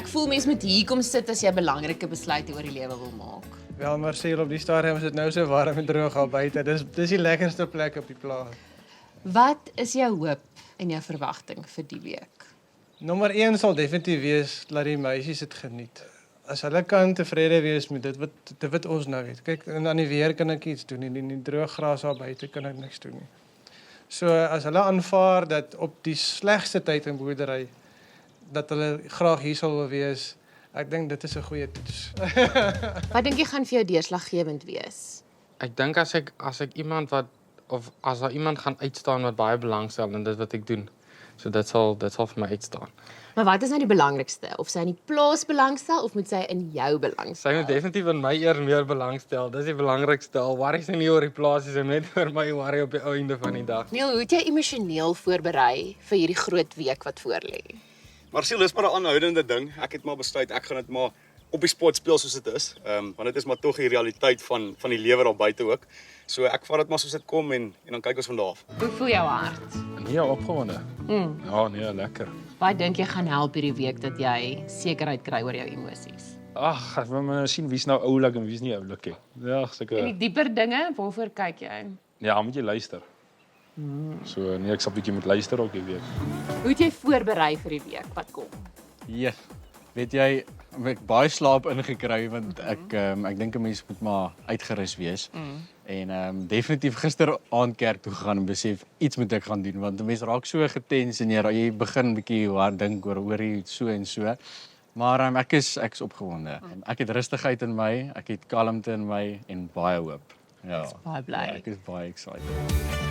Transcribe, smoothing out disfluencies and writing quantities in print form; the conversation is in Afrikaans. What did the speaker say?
voel mens moet hier kom sit as jy belangrike besluite oor die lewe wil maak. Wel, Marcel, op die stadium is dit nou so warm en droog al buite. Dis die lekkerste plek op die plaas. Wat is jou hoop en jou verwagting vir die week? Nommer 1 sal definitief wees dat die meisies dit geniet. As hulle kan tevrede wees met dit wat ons nou het. Kyk, en aan die weer kan ek iets doen, en in die droë gras daar buite kan ek niks doen nie. So as hulle aanvaar dat op die slegste tyd in boerdery dat hulle graag hier sal wil wees, ek dink dit is 'n goeie toets. Wat dink jy gaan vir jou deurslaggewend wees? Ek dink as ek iemand of as daar iemand gaan uitstaan wat baie belangstel in dit wat ek doen. So dit sal vir my uitstaan. Maar wat is nou die belangrikste? Of sy in die plaas belangstel of moet sy in jou Sy belangstel? moet definitief in my eer meer belangstel. Dis die belangrikste. Al worry sy nie oor die plaas nie, sy net oor my worry op die ou einde van die dag. Neil, hoe het jy emosioneel voorberei vir hierdie groot week wat voorlê? Marcel, dis maar 'n aanhoudende ding. Ek het maar besluit ek gaan dit maar op die spot speel soos dit is. Want dit is maar tog die realiteit van die lewe daar buite ook. So ek vat dit maar soos dit kom en dan kyk ons van daar af. Hoe voel jou hart? Nee, opgewonde. Ja, nee, lekker. Wat dink jy gaan help hierdie week dat jy sekerheid kry oor jou emosies? Ag, ek wil maar sien wie's nou oulik en wie's nie oulik nie. Ja, En seker. die dieper dinge, waarvoor kyk jy? Ja, moet jy luister. So nee, ek sal 'n bietjie moet luister ook hierdie week. Hoe het jy voorberei vir die week wat kom? Ja, weet jy, ek baie slaap ingekry want ek dink 'n mens moet maar uitgerus wees. En definitief gisteraand kerk toe gegaan en besef iets moet ek gaan doen want 'n mens raak so getens en jy begin 'n bietjie hard dink oor hier so en so. Maar ek is opgewonde. Ek het rustigheid in my, ek het kalmte in my en baie hoop. Ja. Baie bly. Ek is baie excited.